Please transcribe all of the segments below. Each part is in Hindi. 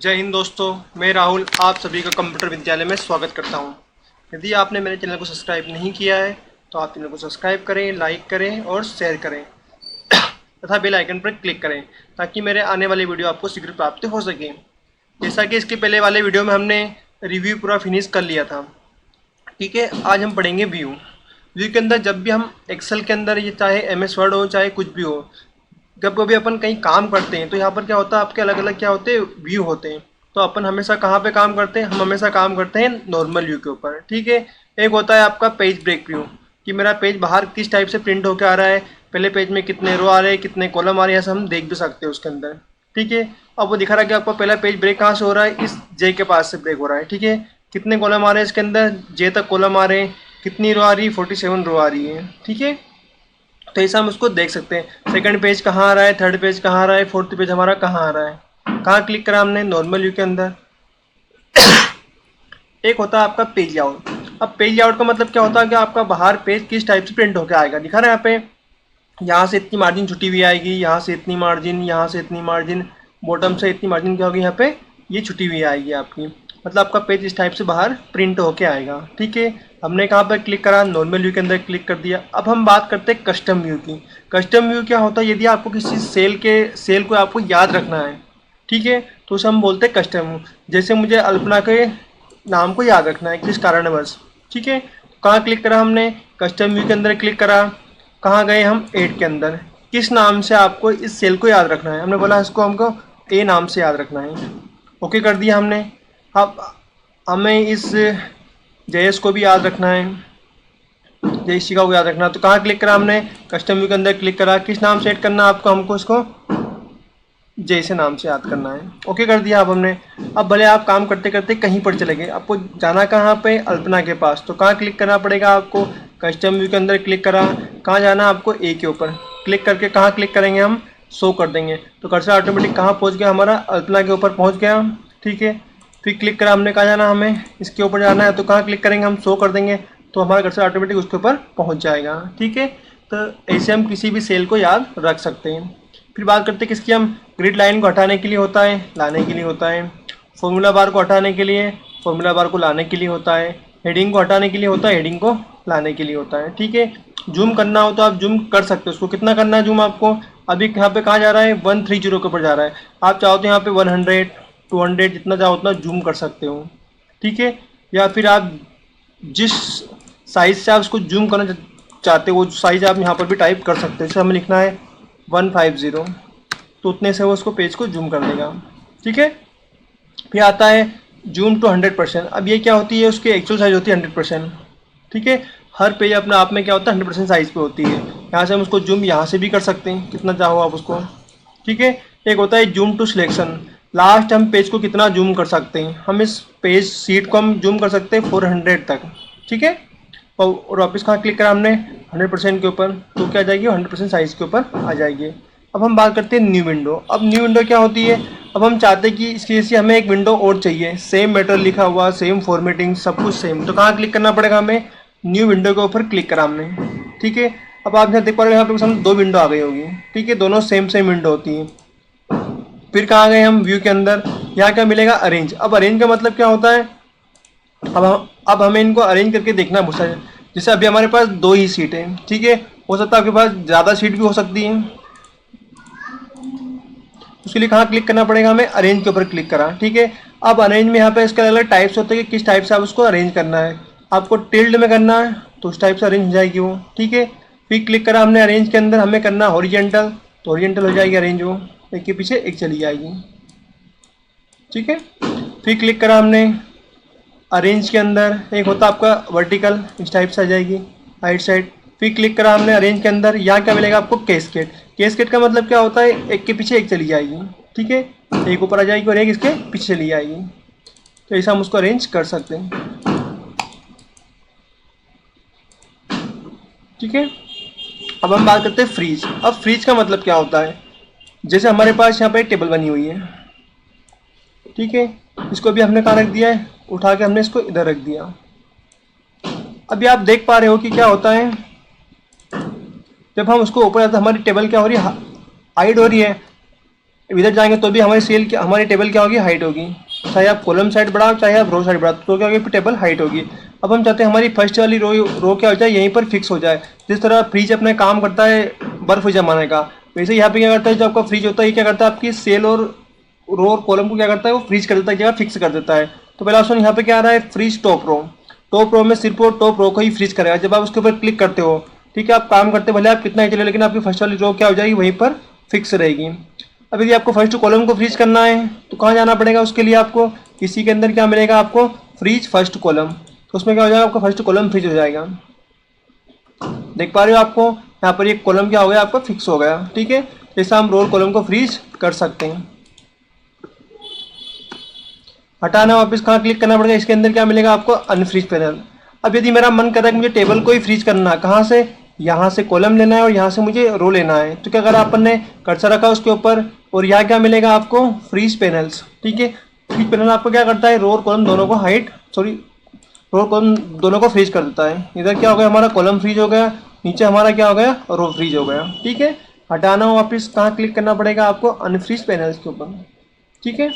जय हिंद दोस्तों, मैं राहुल आप सभी का कंप्यूटर विद्यालय में स्वागत करता हूं। यदि आपने मेरे चैनल को सब्सक्राइब नहीं किया है तो आप चैनल को सब्सक्राइब करें, लाइक करें और शेयर करें तथा बेल आइकन पर क्लिक करें ताकि मेरे आने वाले वीडियो आपको शीघ्र प्राप्त हो सके। जैसा कि इसके पहले वाले वीडियो में हमने रिव्यू पूरा फिनिश कर लिया था। ठीक है, आज हम पढ़ेंगे व्यू। व्यू के अंदर जब भी हम एक्सेल के अंदर, ये चाहे MS वर्ड हो चाहे कुछ भी हो, जब कभी अपन कहीं काम करते हैं तो यहाँ पर क्या होता है, आपके अलग अलग क्या होते हैं, व्यू होते हैं। तो अपन हमेशा कहाँ पे काम करते हैं, हम हमेशा काम करते हैं नॉर्मल व्यू के ऊपर। ठीक है, एक होता है आपका पेज ब्रेक व्यू कि मेरा पेज बाहर किस टाइप से प्रिंट होकर आ रहा है, पहले पेज में कितने रो आ रहे हैं, कितने कॉलम आ रहे हैं, ऐसा हम देख भी सकते हैं उसके अंदर। ठीक है, अब वो दिखा रहा है कि आपका पहला पेज ब्रेक कहाँ से हो रहा है, इस जे के पास से ब्रेक हो रहा है। ठीक है, कितने कॉलम आ रहे हैं इसके अंदर, जे तक कॉलम आ रहे हैं, कितनी रो आ रही है, 47 रो आ रही है। ठीक है, तो ऐसा हम उसको देख सकते हैं। सेकंड पेज कहाँ आ रहा है, थर्ड पेज कहाँ आ रहा है, फोर्थ पेज हमारा कहाँ आ रहा है, कहाँ क्लिक करा हमने, नॉर्मल व्यू के अंदर। एक होता है आपका पेज लेआउट। अब पेज लेआउट का मतलब क्या होता है कि आपका बाहर पेज किस टाइप से प्रिंट होकर आएगा, दिखा रहा है यहाँ पे। यहाँ से इतनी मार्जिन छुटी हुई आएगी, यहाँ से इतनी मार्जिन, यहाँ से इतनी मार्जिन, बॉटम से इतनी मार्जिन क्या होगी, यहाँ पे ये छुटी हुई आएगी आपकी। मतलब आपका पेज इस टाइप से बाहर प्रिंट होके आएगा। ठीक है, हमने कहाँ पर क्लिक करा, नॉर्मल व्यू के अंदर क्लिक कर दिया। अब हम बात करते हैं कस्टम व्यू की। कस्टम व्यू क्या होता है, यदि आपको किसी सेल को आपको याद रखना है, ठीक है, तो उसे हम बोलते हैं कस्टम व्यू। जैसे मुझे अल्पना के नाम को याद रखना है किस कारणवश। ठीक है, कहाँ क्लिक करा हमने, कस्टम व्यू के अंदर क्लिक करा। कहाँ गए हम, 8 के अंदर। किस नाम से आपको इस सेल को याद रखना है, हमने बोला इसको हमको ए नाम से याद रखना है। ओके कर दिया हमने। अब हमें इस जेएस को भी याद रखना है, जयसी का को याद रखना है। तो कहाँ क्लिक करा हमने, कस्टम व्यू के अंदर क्लिक करा। किस नाम से ऐड करना है आपको, हमको इसको जैसे नाम से याद करना है। ओके कर दिया अब हमने। अब भले आप काम करते करते कहीं पर चले गए, आपको जाना कहाँ पे, अल्पना के पास, तो कहाँ क्लिक करना पड़ेगा आपको, कस्टम व्यू के अंदर क्लिक करा। कहाँ जाना है आपको, ए के ऊपर क्लिक करके कहाँ क्लिक करेंगे हम, शो कर देंगे। तो कर्सर ऑटोमेटिक कहाँ पहुँच गया हमारा, अल्पना के ऊपर पहुँच गया। ठीक है, फिर क्लिक करा हमने, कहाँ जाना हमें, इसके ऊपर जाना है, तो कहाँ क्लिक करेंगे हम, शो कर देंगे, तो हमारा कर्सर ऑटोमेटिक उसके ऊपर पहुँच जाएगा। ठीक है, तो ऐसे हम किसी भी सेल को याद रख सकते हैं। फिर बात करते हैं किसकी, हम ग्रिड लाइन को हटाने के लिए होता है, लाने के लिए होता है। फॉर्मूला बार को हटाने के लिए, फॉर्मूला बार को लाने के लिए होता है। हेडिंग को हटाने के लिए होता है, हेडिंग को लाने के लिए होता है। ठीक है, जूम करना हो तो आप जूम कर सकते हो। उसको कितना करना है जूम आपको, अभी यहाँ पे कहाँ जा रहा है, 130 के ऊपर जा रहा है। आप चाहो तो यहाँ पे 100, 200 जितना चाहो उतना जूम कर सकते हो। ठीक है, या फिर आप जिस साइज से आप उसको जूम करना चाहते हो वो साइज आप यहाँ पर भी टाइप कर सकते हो। जैसे हमें लिखना है 150, तो उतने से वो उसको पेज को जूम कर देगा। ठीक है, फिर आता है जूम टू 100%। अब ये क्या होती है, उसकी एक्चुअल साइज होती है 100%। ठीक है, हर पेज अपने आप में क्या होता है, 100% साइज पे होती है। यहाँ से हम उसको जूम यहाँ से भी कर सकते हैं, कितना चाहो आप उसको। ठीक है, एक होता है जूम टू सिलेक्शन। लास्ट हम पेज को कितना जूम कर सकते हैं, हम इस पेज सीट को हम जूम कर सकते हैं 400 तक। ठीक है, और वापस कहाँ क्लिक करा हमने, 100% के ऊपर, तो क्या आ जाएगी, 100% साइज के ऊपर आ जाएगी। अब हम बात करते हैं न्यू विंडो। अब न्यू विंडो क्या होती है, अब हम चाहते हैं कि इसकी जैसे हमें एक विंडो और चाहिए, सेम मैटर लिखा हुआ, सेम फॉर्मेटिंग, सब कुछ सेम। तो कहाँ क्लिक करना पड़ेगा हमें, न्यू विंडो के ऊपर क्लिक करा हमने। ठीक है, अब आप यहाँ देख पा रहे हो, यहाँ पे सामने 2 विंडो आ गई होगी। ठीक है, दोनों सेम सेम विंडो होती है। फिर कहाँ गए हम, व्यू के अंदर, यहाँ क्या मिलेगा, अरेंज। अब अरेंज का मतलब क्या होता है, अब हमें इनको अरेंज करके देखना है बहुत सारे। जैसे अभी हमारे पास 2 ही सीट है। ठीक है, हो सकता है आपके पास ज़्यादा सीट भी हो सकती है। उसके लिए कहाँ क्लिक करना पड़ेगा हमें, अरेंज के ऊपर क्लिक करा। ठीक है, अब अरेंज में यहाँ पे इसके अलग टाइप्स होते हैं कि किस टाइप से आप उसको अरेंज करना है। आपको टिल्ड में करना है तो उस टाइप से अरेंज हो जाएगी वो। ठीक है, फिर क्लिक करा हमने अरेंज के अंदर, हमें करना हॉरिजेंटल, तो हॉरिजेंटल हो जाएगी अरेंज, वो एक के पीछे एक चली जाएगी। ठीक है, फिर क्लिक करा हमने अरेंज के अंदर, एक होता आपका वर्टिकल, इस टाइप से आ जाएगी राइट साइड। फिर क्लिक करा हमने अरेंज के अंदर, यहाँ क्या मिलेगा आपको, कैस्केड। कैस्केड का मतलब क्या होता है, एक के पीछे एक चली जाएगी। ठीक है, एक ऊपर आ जाएगी और एक इसके पीछे चली जाएगी। तो ऐसा हम उसको अरेंज कर सकते हैं। ठीक है, अब हम बात करते हैं फ्रीज। अब फ्रीज का मतलब क्या होता है, जैसे हमारे पास यहाँ पर एक टेबल बनी हुई है। ठीक है, इसको भी हमने कहाँ रख दिया है, उठा के हमने इसको इधर रख दिया। अभी आप देख पा रहे हो कि क्या होता है, जब हम उसको ऊपर जाते हमारी टेबल क्या हो रही है, हाइड हो रही है। इधर जाएंगे तो भी हमारी हमारी टेबल क्या होगी, हाइट होगी। चाहे आप कॉलम साइड बढ़ाओ चाहे आप रो साइड बढ़ाओ तो क्या होगी, टेबल हाइट होगी। अब हम चाहते हैं हमारी फर्स्ट वाली रो क्या हो जाए, यहीं पर फिक्स हो जाए। जिस तरह फ्रिज अपने काम करता है बर्फ जमाने का, वैसे यहाँ पे क्या करता है, जो आपका फ्रिज होता है ये क्या करता है, आपकी सेल और रो और कॉलम को क्या करता है, वो फ्रीज कर देता है, जगह फिक्स कर देता है। तो पहला ऑप्शन यहाँ पे क्या आ रहा है, freeze top row. Top row में सिर्फ वो टॉप रो को ही फ्रीज करेगा जब आप उसके ऊपर क्लिक करते हो। ठीक है, आप काम करते भले आप कितना ही चले, लेकिन आपकी फर्स्ट वाली रो क्या हो जाएगी, वहीं पर फिक्स रहेगी। अब यदि आपको फर्स्ट कॉलम को फ्रीज करना है तो कहाँ जाना पड़ेगा उसके लिए, आपको इसी के अंदर क्या मिलेगा, आपको फ्रीज फर्स्ट कॉलम। तो उसमें क्या हो जाएगा, आपका फर्स्ट कॉलम फ्रीज हो जाएगा। देख पा रहे हो, आपको यहाँ पर एक कॉलम क्या हो गया, आपका फिक्स हो गया। ठीक है, जैसे हम रोल कॉलम को फ्रीज कर सकते हैं। हटाना, वापस कहाँ क्लिक करना पड़ेगा, इसके अंदर क्या मिलेगा आपको, अनफ्रीज पैनल। अब यदि मेरा मन कर रहा है कि मुझे टेबल को ही फ्रीज करना है, कहाँ से, यहाँ से कॉलम लेना है और यहाँ से मुझे रो लेना है, तो क्या करा अपन ने, कर्सर रखा उसके ऊपर और यहाँ क्या मिलेगा आपको, फ्रीज पैनल्स। ठीक है, फ्रीज पैनल आपको क्या करता है, रो और कॉलम दोनों को रो और कॉलम दोनों को फ्रीज कर देता है। इधर क्या हो गया, हमारा कॉलम फ्रीज हो गया, नीचे हमारा क्या हो गया, रो फ्रीज हो गया। ठीक है, हटाना हो वापस कहाँ क्लिक करना पड़ेगा आपको, अनफ्रीज पैनल्स के ऊपर। ठीक है,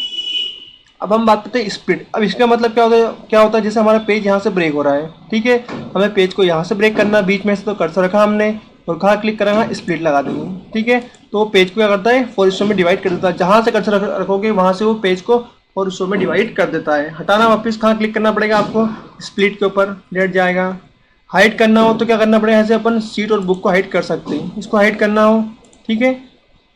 अब हम बात करते हैं स्प्लिट। अब इसका मतलब क्या होता है, जैसे हमारा पेज यहाँ से ब्रेक हो रहा है। ठीक है, हमें पेज को यहाँ से ब्रेक करना बीच में से, तो कर्सर रखा हमने और कहाँ क्लिक करेंगे, स्प्लिट लगा देंगे। ठीक है, तो वो पेज को क्या करता है, 4 हिस्सों में डिवाइड कर देता है। जहाँ से कर्सर रखोगे वहाँ से वो पेज को 4 हिस्सों में डिवाइड कर देता है। हटाना, वापस कहाँ क्लिक करना पड़ेगा आपको, स्प्लिट के ऊपर लेट जाएगा। हाइड करना हो तो क्या करना पड़ेगा, ऐसे अपन सीट और बुक को हाइड कर सकते हैं। इसको हाइड करना हो, ठीक है,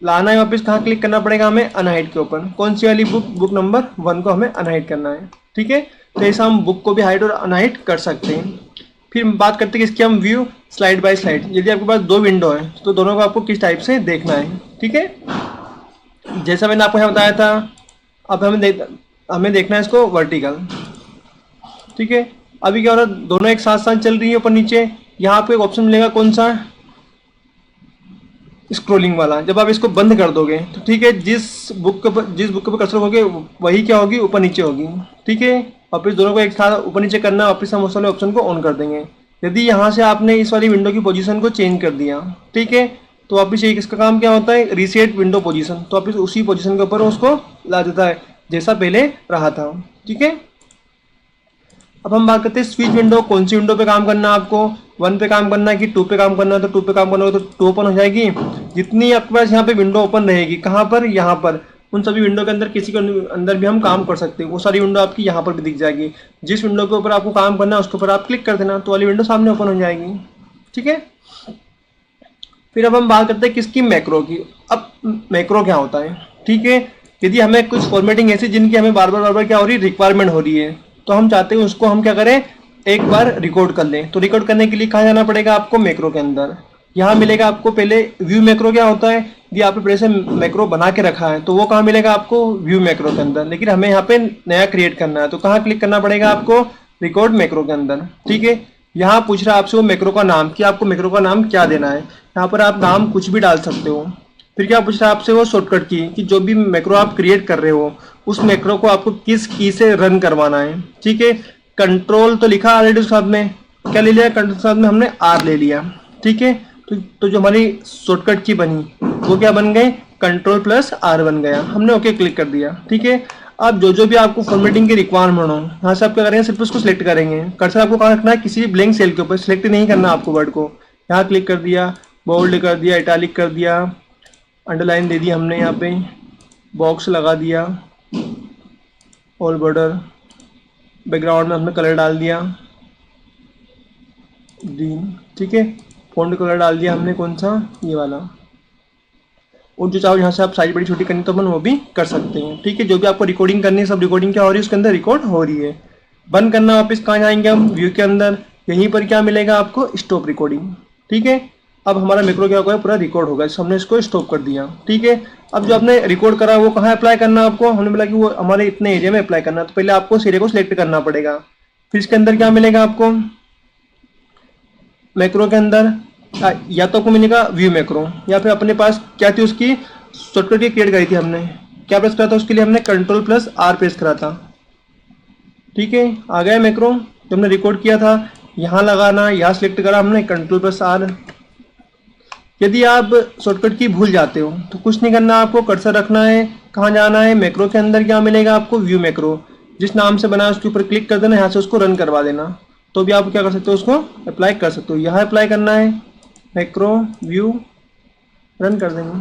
लाना है वापस कहाँ क्लिक करना पड़ेगा, हमें अनहाइड के ऊपर। कौन सी वाली बुक नंबर 1 को हमें अनहाइड करना है। ठीक है, तो ऐसा हम बुक को भी हाइड और अनहाइड कर सकते हैं। फिर बात करते हैं कि इसकी हम व्यू स्लाइड बाय स्लाइड। यदि आपके पास 2 विंडो है तो दोनों को आपको किस टाइप से देखना है। ठीक है, जैसा मैंने आपको यहाँ बताया था, अब हमें देखना है इसको वर्टिकल। ठीक है, अभी क्या हो रहा है, दोनों एक साथ साथ चल रही है ऊपर नीचे। यहाँ आपको एक ऑप्शन मिलेगा, कौन सा, स्क्रोलिंग वाला। जब आप इसको बंद कर दोगे तो ठीक है, जिस बुक के ऊपर कर्सर होगे वही क्या होगी, ऊपर नीचे होगी। ठीक है, वापस दोनों को एक साथ ऊपर नीचे करना, वापस हम उस वाले ऑप्शन को ऑन कर देंगे। यदि यहाँ से आपने इस वाली विंडो की पोजीशन को चेंज कर दिया, ठीक है, तो वापस एक इसका काम क्या होता है, रीसेट विंडो पोजीशन, तो वापस उसी पोजीशन के ऊपर उसको ला देता है जैसा पहले रहा था। ठीक है, अब हम बात करते हैं स्विच विंडो। कौन सी विंडो पे काम करना है आपको, 1 पे काम करना है कि 2 पे काम करना है। तो 2 पे काम करना हो तो 2 ओपन हो जाएगी। जितनी आपके पास यहाँ पे विंडो ओपन रहेगी, कहाँ पर, यहाँ पर, उन सभी विंडो के अंदर किसी के अंदर भी हम काम कर सकते हैं। वो सारी विंडो आपकी यहाँ पर भी दिख जाएगी। जिस विंडो के ऊपर आपको काम करना है उसके ऊपर आप क्लिक कर देना, तो वाली विंडो सामने ओपन हो जाएगी। ठीक है, फिर अब हम बात करते हैं किसकी, मैक्रो की। अब मैक्रो क्या होता है, ठीक है, यदि हमें कुछ फॉर्मेटिंग ऐसी जिनकी हमें बार बार क्या हो रही है, रिक्वायरमेंट हो रही है, तो हम चाहते हैं उसको हम क्या करें, एक बार रिकॉर्ड कर लें। तो रिकॉर्ड करने के लिए कहाँ जाना पड़ेगा आपको, मैक्रो के अंदर। यहाँ मिलेगा आपको पहले व्यू मैक्रो। क्या होता है, यदि आपने पहले से मैक्रो बना के रखा है तो वो कहाँ मिलेगा आपको, व्यू मैक्रो के अंदर। लेकिन हमें यहाँ पे नया क्रिएट करना है, तो कहाँ क्लिक करना पड़ेगा आपको, रिकॉर्ड मैक्रो के अंदर। ठीक है, यहाँ पूछ रहा है आपसे वो मैक्रो का नाम, कि आपको मैक्रो का नाम क्या देना है। यहाँ पर आप नाम कुछ भी डाल सकते हो। फिर क्या पूछ रहा है आपसे, वो शॉर्टकट की, कि जो भी मैक्रो आप क्रिएट कर रहे हो उस मैक्रो को आपको किस की से रन करवाना है। ठीक है, कंट्रोल तो लिखा ऑलरेडी उसके साथ में, क्या ले लिया, कंट्रोल के साथ में हमने आर ले लिया। ठीक है, तो जो हमारी शॉर्टकट की बनी वो क्या बन गई, कंट्रोल प्लस आर बन गया। हमने ओके क्लिक कर दिया। ठीक है, अब जो भी आपको फॉर्मेटिंग की रिक्वायरमेंट हो, यहाँ से आप क्या करेंगे, सिर्फ उसको सिलेक्ट करेंगे। कर्सर आपको कहाँ रखना है, किसी भी ब्लैंक सेल के ऊपर, सिलेक्ट नहीं करना आपको वर्ड को। यहाँ क्लिक कर दिया, बोल्ड कर दिया, इटैलिक कर दिया, अंडरलाइन दे दिया हमने, यहाँ पे बॉक्स लगा दिया, ऑल बॉर्डर, बैकग्राउंड में हमने कलर डाल दिया ग्रीन। ठीक है, फॉन्ट कलर डाल दिया हमने, कौन सा, ये वाला। और जो चाहो यहाँ से आप साइज बड़ी छोटी करनी तो अपन वो भी कर सकते हैं। ठीक है, जो भी आपको रिकॉर्डिंग करनी है, सब रिकॉर्डिंग क्या हो रही है उसके अंदर रिकॉर्ड हो रही है। बंद करना, वापस कहाँ जाएंगे हम, व्यू के अंदर। यहीं पर क्या मिलेगा आपको, स्टॉप रिकॉर्डिंग। ठीक है, अब हमारा मैक्रो क्या होगा, पूरा रिकॉर्ड होगा, हमने इसको स्टॉप कर दिया। ठीक है, अब जो आपने रिकॉर्ड करा वो कहाँ अप्लाई करना है आपको, हमने बोला कि वो हमारे इतने एरिया में अप्लाई करना है। तो पहले आपको उस एरिया को सिलेक्ट करना पड़ेगा। फिर इसके अंदर क्या मिलेगा आपको, मैक्रो के अंदर या तो आपको मिलेगा व्यू मैक्रो, या फिर अपने पास क्या थी उसकी शॉर्टकट की क्रिएट करी थी हमने, क्या प्रेस करा था उसके लिए, हमने कंट्रोल प्लस आर प्रेस करा था। ठीक है, आ गया मैक्रो जो हमने रिकॉर्ड किया था। यहाँ लगाना, यहाँ सिलेक्ट करा हमने, कंट्रोल प्लस आर, यदि आप शॉर्टकट की भूल जाते हो तो कुछ नहीं करना, आपको कर्सर रखना है, कहाँ जाना है, मैक्रो के अंदर क्या मिलेगा आपको, व्यू मैक्रो, जिस नाम से बना है उसके ऊपर क्लिक कर देना, यहाँ से उसको रन करवा देना, तो भी आप क्या कर सकते हो, उसको अप्लाई कर सकते हो। यहाँ अप्लाई करना है, मैक्रो व्यू रन कर देंगे,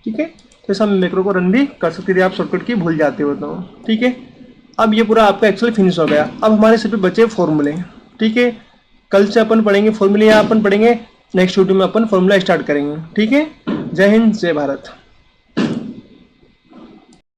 ठीक है। तो इस हम मैक्रो को रन भी कर सकते थे, आप शॉर्टकट की भूल जाते हो तो, ठीक है। अब ये पूरा आपका एक्सेल फिनिश हो गया। अब हमारे सिर पे बचे फॉर्मूले, ठीक है। कल से अपन पढ़ेंगे फॉर्मूले, या अपन पढ़ेंगे नेक्स्ट वीडियो में अपन फॉर्मूला स्टार्ट करेंगे, ठीक है। जय हिंद, जय भारत।